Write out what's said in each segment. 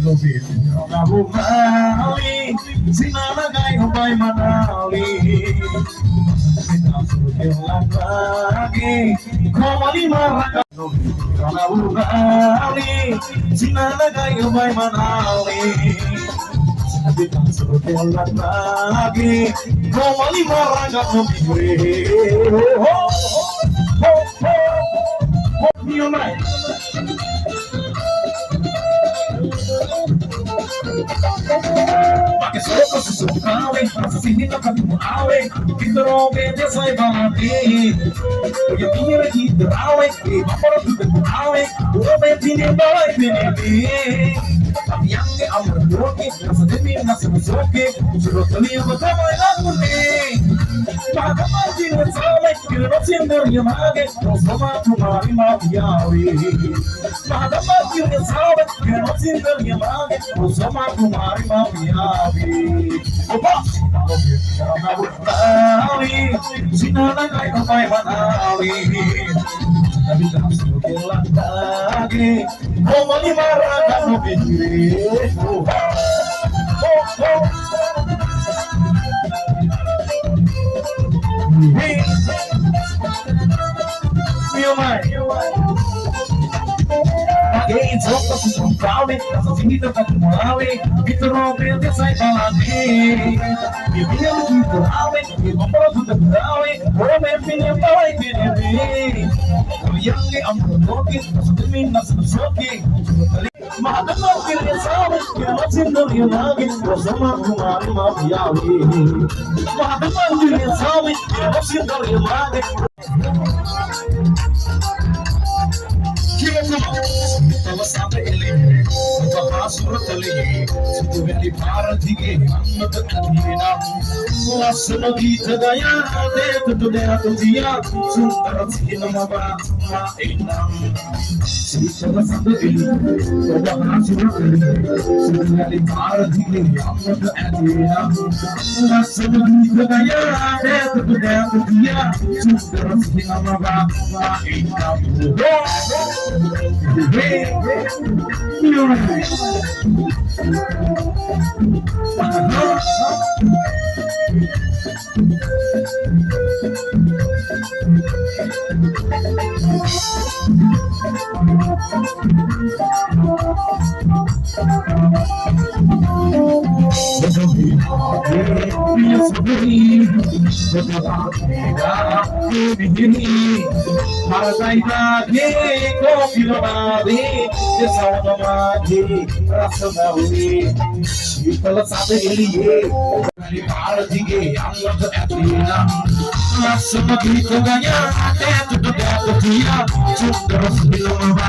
Aku kali sinana kay upay manali kita suruh lagi komali maraka aku kali sinana kay upay manali kita suruh lagi komali maraka Pakai sopa susu kawe, rasa sini tak kami muawe, kita robe desa ibalati. Oye pire kita rawe, bapor tu muawe, robe pine balai pine. Tapi yang ke amor roke, rasa demi nasi musoke, suruh teli bersama lagu ni. Pada mati bersama, kita bersama yang mage, bersama kumari mafiawi. Pada mati bersama, kita bersama yang mage, bersama kumari mafiawi. Opas, aku tahu, sinana kay kapay manawi. Tapi tak suka lagi, kau mali marah kamu pikir. Pakai sopa susu kawe, rasa sini tak muawe, kita robe desa ibalati. Biar kita rawe, bapor tu kawe, robe pine balai pine. Yang ke amor roke, rasa demi nasi musoke, mahadana pine sawe, kita masih yang lagi, bersama kumari mafiawi. Mahadana pine sawe, kita masih yang lagi. Tawa sampai ini, bahas surat ini, sudah di barat tinggi, amat terkena. Laksana kita gaya, itu dia tu dia, sudah sih nama mainam. Tawa sampai ini, bahas surat ini, sudah di barat tinggi, amat terkena. Laksana kita gaya, itu dia tu dia, sudah sih nama mainam. Hargai lagi kopi lagi, desau lagi rasa bauri. Setelah sampai ini, kali barat tinggi, Allah terhadap. Rasa begitu gaya, itu dia, sudah sebelum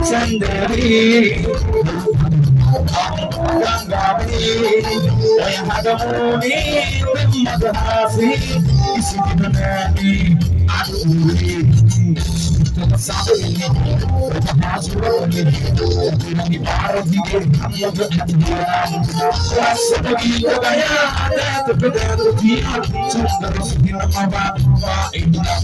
sendiri ganggapi yang ada muni bermagasi isi dinani aduh sampai ini bahas ini di barat tinggi kamu berhadiran rasa begitu gaya ada terbeda dia sudah resmi nama indah.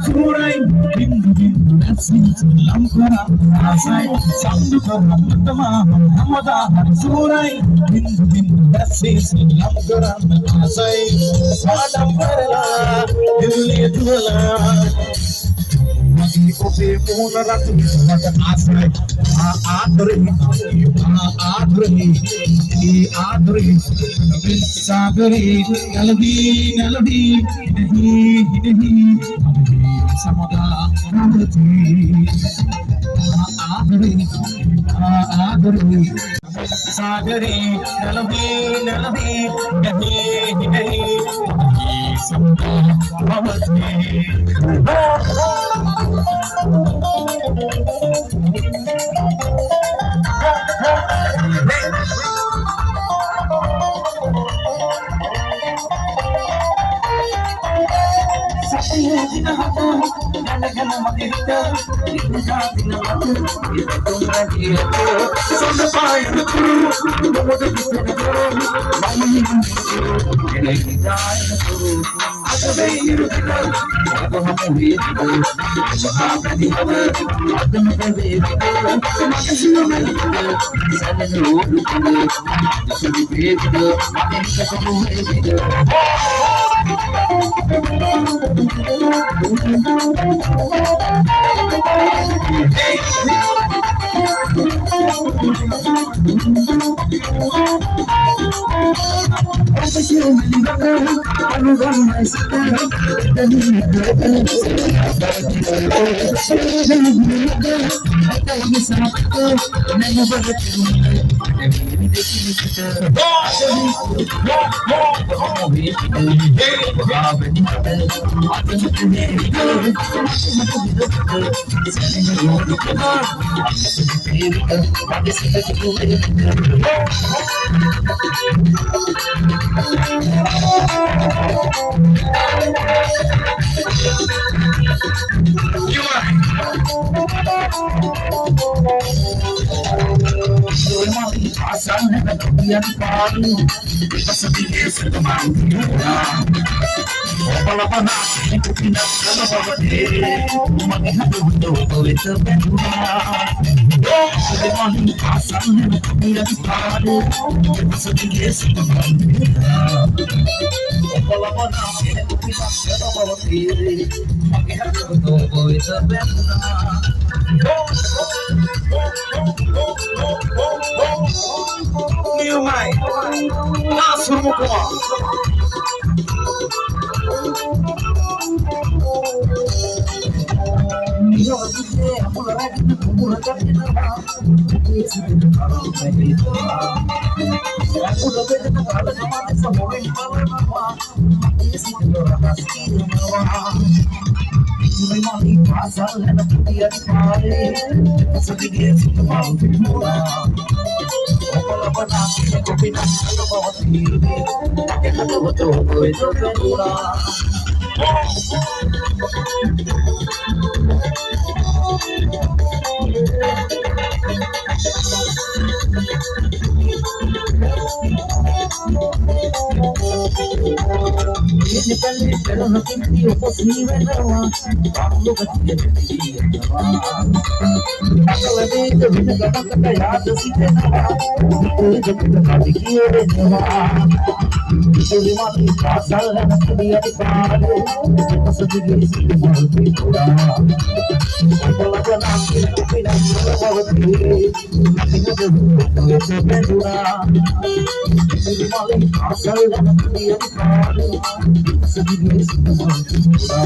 Surai bindu nasi lam kara asai sandu kara tama hamada surai bindu nasi lam kara asai sadam kara dilli dula magi ope puna ratu mata asai aadre आदरे आदरे सागरे नलदी नलदी नहीं नहीं समुद्र नलदी आदरे आदरे सागरे नलदी नलदी नहीं नहीं समुद्र नलदी pero no tiene Dios posible, no. Lo que tiene Akalabita, viene la vaca callada, si te nada. Yo te cante quiere, no. Yo le mando a casa, la noche de padre. Yo paso de iglesia, de mal pintura. Por la buena, que pina, no va a ver. Aquí no te gusta, no te pendura. Yo le mando a casa, la noche de padre. Yo paso de iglesia, de mal pintura.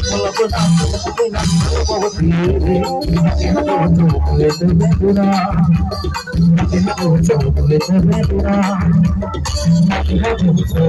Por la buena, que pina, no va a ver. Aquí no te gusta, no te pendura. Aquí no te gusta, no te pendura. Aquí no te gusta.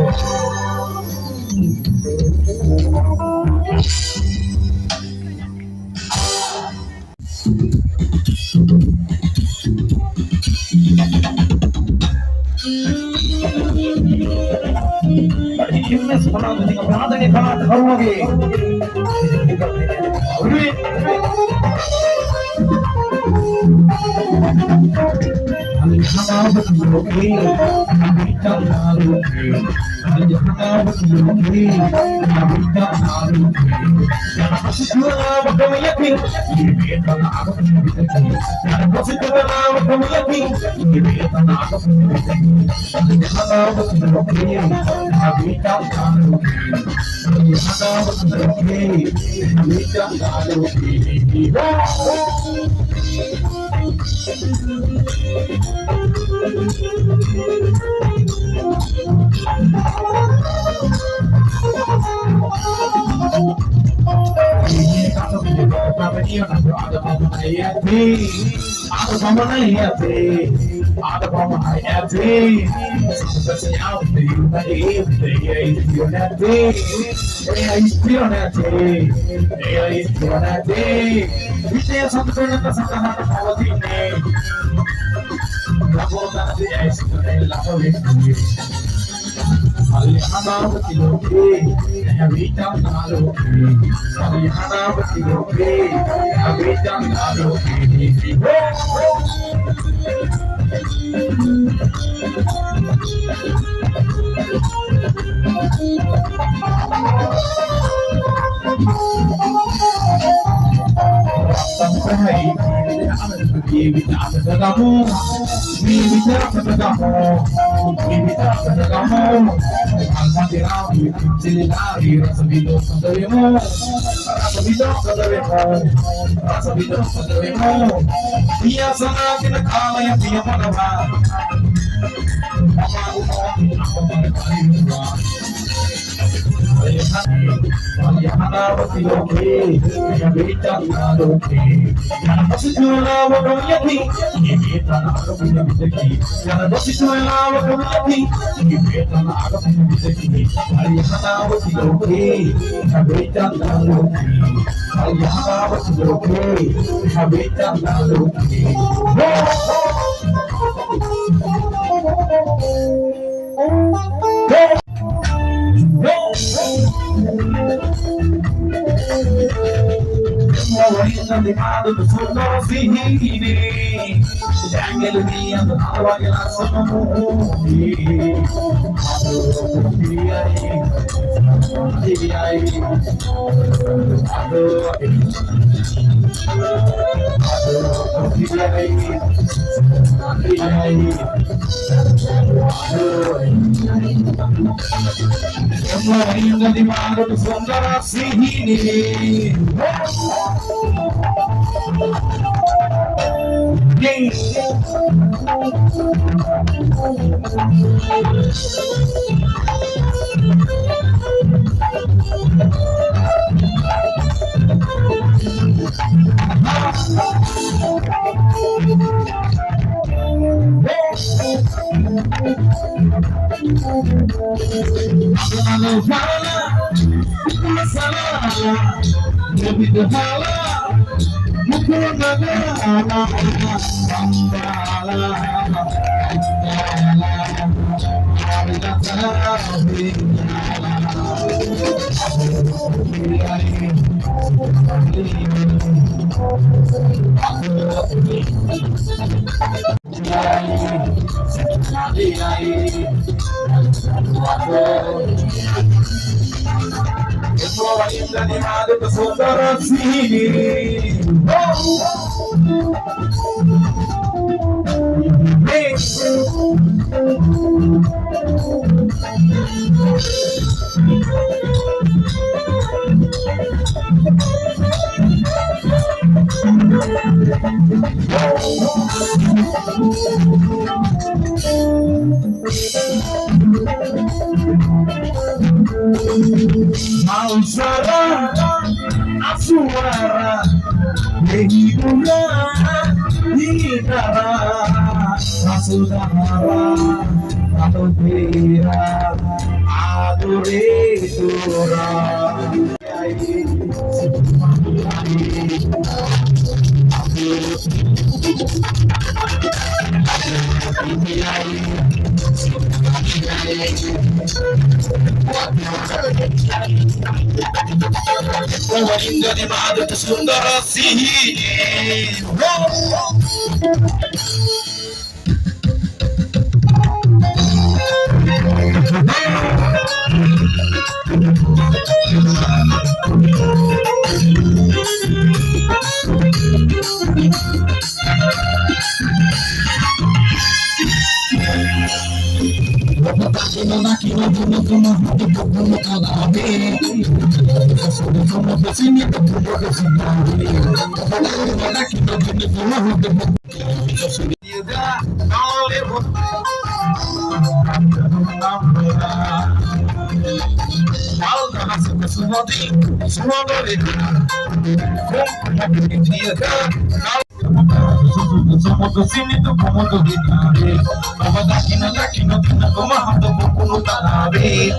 Somos dos cinitos como dos guitarras. Vamos daqui no tina como hando poco no talabe.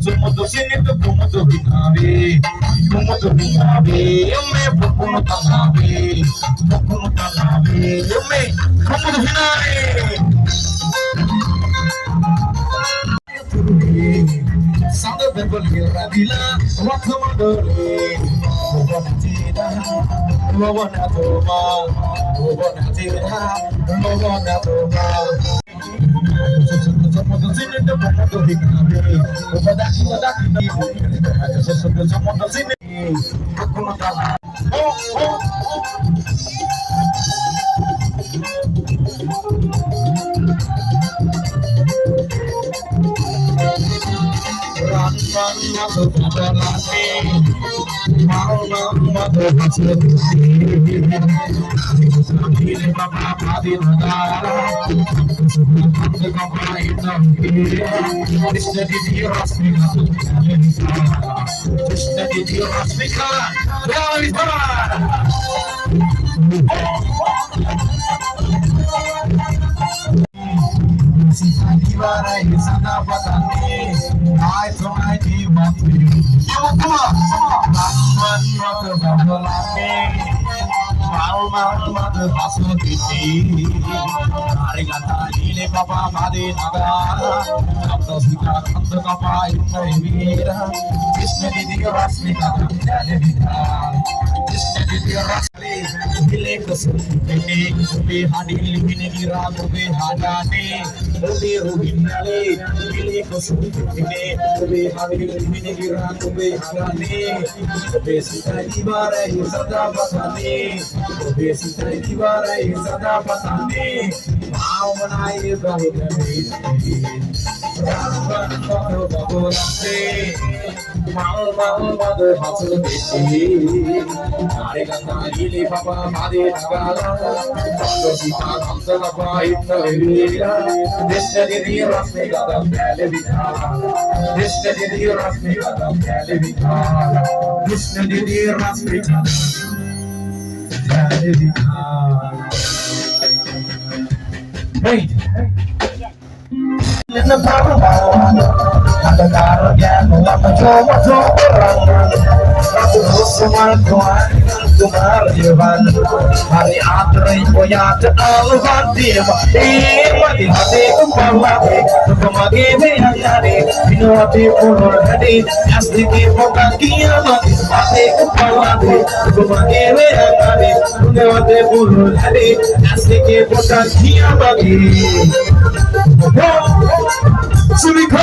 Somos dos cinitos como dos guitarras. Como dos guitarras. Eu me poco no talabe. Poco no talabe. Eu me como dos guitarras. Sound of the Radila, what's the wonder? Wait. Let the power ada caranya mengapa coba orang terus semua kumar Ivan hari atre punya alvan dia mati hati kepala kemagi yang ada binati pulur hadi asdiki bukan kia mati kepala kemagi yang ada binati pulur hadi asdiki bukan kia bagi Sumiko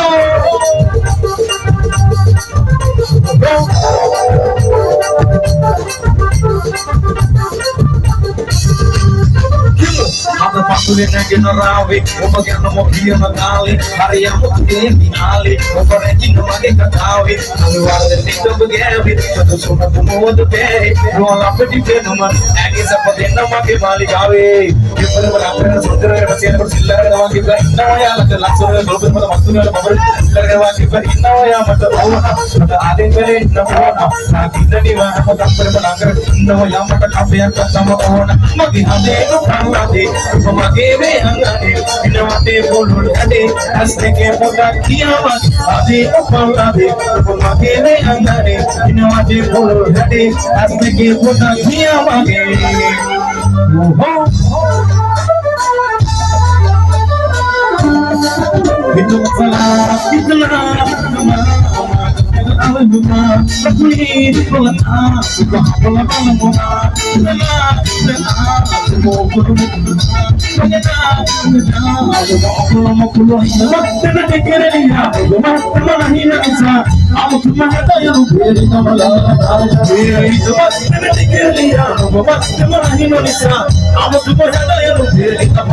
Ada pakulina generawi Umagana mo hiya magali Hariya mo tuge binali Uparenji no mage katawi Aluwar del dito bagevi Chato suna tumuod pe Rola peti pe naman Agi sa patina mage maligawi Yupala malapena sundara Masina par sillara Nawagi pa innawaya Laka laksura Golpur mada matuna Mabal Sillara Nawagi pa innawaya Mata roha Mata adin pere innawona Nagi nani wana Matampere manangar Innawaya Mata kapya Katama ona Magi hade no pangade Kumageme angade Inawate bolul hade Asneke moda kiamat Ade upalade Kumageme angade Inawate bolul hade Asneke moda kiamat Itu salah Itulah Alhamdulillah, tapi kalau suka kalau mau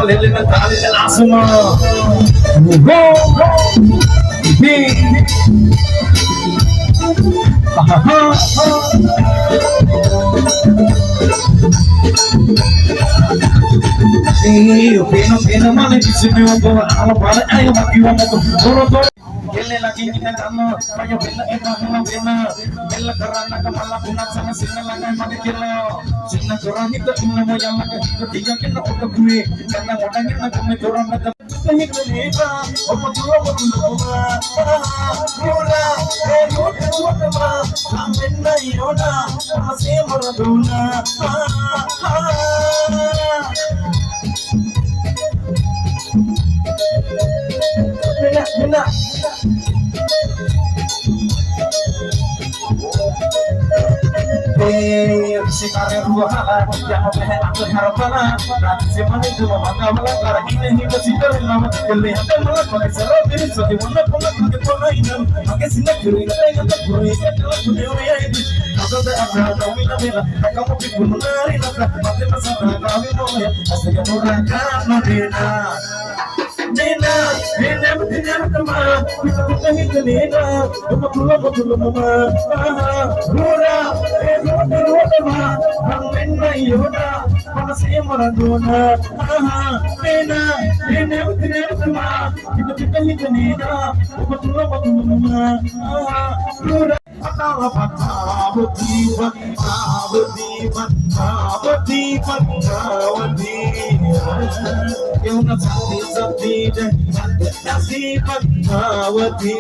Palilin ng tali ng asuma. Pino mana di sini untuk alam balik ayo bagi uang itu toro. Kele lagi kita kamu, banyak bela bela kerana kemala punat sama singa lagi mati kilo. Singa korang itu ina mau yang lagi ketiga kena udah gue, karena orang yang nak kami korang ada. Kami kelihatan, apa dulu mula, kami nayona, masih meraduna. Mina. Si kare ruha yang boleh aku harapan nanti si mana itu maka malah cara ini hingga si terlama kelihatan malah pakai serap ini sodi mana pula pakai pola ini pakai sinak kiri yang tak kiri kalau dunia itu aku tak ada kami namanya kamu pikir menari nak mati masa kami mau ya asal orang kan Nina, teman, kita hidup Nina, cuma mama, Rura, teman, bang Nina Yoda, masih Maradona, Nina, teman, kita hidup Nina, cuma mama, Rura. Eu não sabia nasci Padmawati.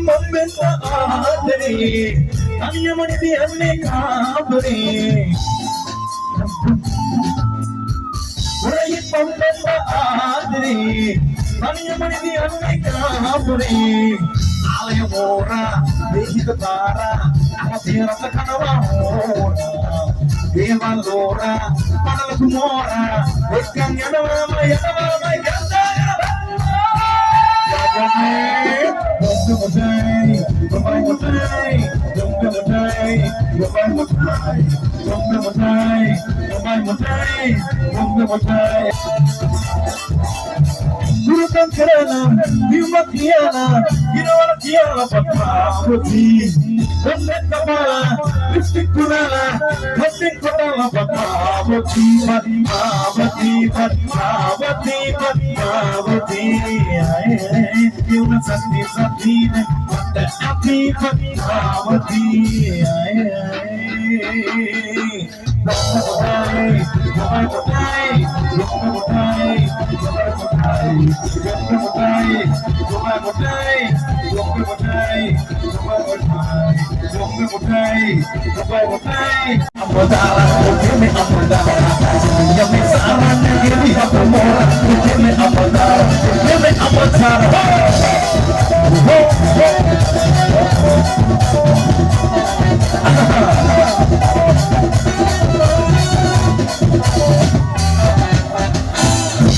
Membela adri, hanya mati ane kabri. Orang membela adri, hanya mati ane kabri. Alay mora, dehi ketara, hati rasa kanawahona. Dewa lora, padahal kumora, ikan yang nama ganda. Bukan kerana bimak kiana, ginawa kiana Padmawati. Kondet kepala, lipstick punala, kondet kepala Padmawati. Yung sakti na api Padmawati.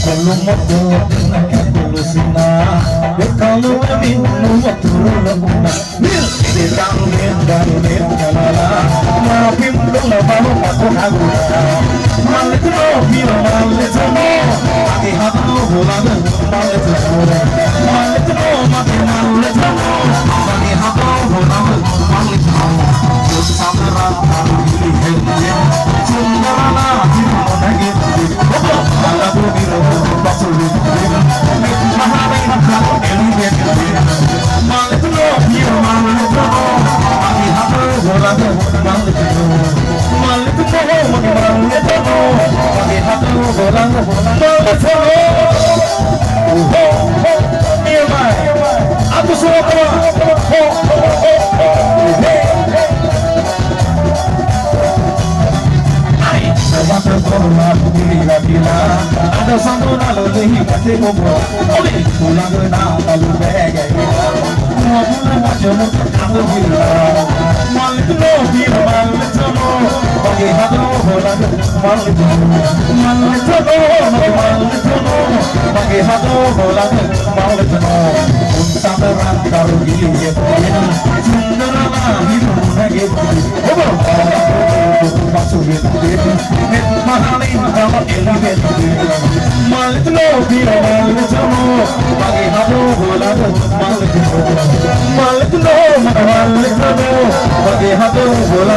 Kalau motor kalau sina, kalau minum motor lembuna, mil sedang dan kalala, maafin dulu baru aku aguna, malet no mil malet no, pagi hatu bulan malet no, malet no mati malet no, pagi hatu bulan malet no, samara kali henya, sundarana hidup lagi, ala biro basuri, mahal kalau elimin, malet no mil malet no, pagi hatu bulan malet no, malet no malet no, pagi hatu bulan malet no, Niamai, aku semua ada santunan lebih kasih ngobrol, oleh pulang ke alubega mwana majono alubila malito bi malito bagi hado bola malito malito bagi hado bola malito unsaran darugi sundara hiru nage obo baksuwe net mahalin kama elibe malito bi malito bagi hado bola malito bagi hado bola